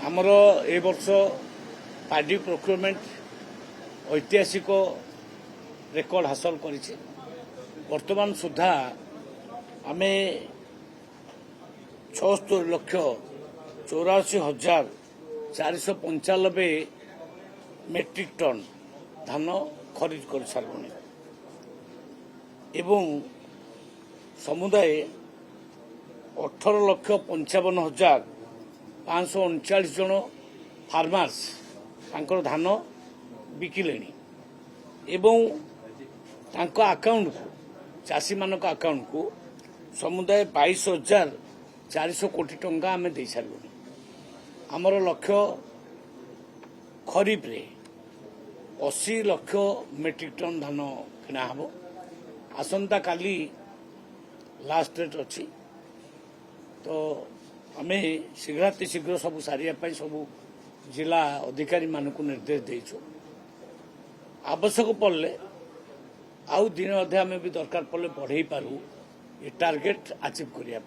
आमर ए वर्ष party procurement ऐतिहासिक रेकर्ड हासिल करिছে वर्तमान सुधा आम 76,84,495 मेट्रिक टन धान खरीद कर सारूनी एवं समुदाय 18,55,539 जन फार्मर्स तांकर धान बिकिले एवं तांको अकाउंट को चाषी मान अकाउंट को समुदाय 22,400 कोटी टंका आम दे सारू आमर लक्ष्य खरीफ रे 80 लाख मेट्रिक टन धान किना हम आसंता काली लास्ट डेट अच्छी तो आम शीघ्र सब सारे सब जिला अधिकारी मानक निर्देश देचु आवश्यक पड़े आउ दिन अधे आम भी दरकार पड़े बढ़े पारू ये टार्गेट अचीव करने।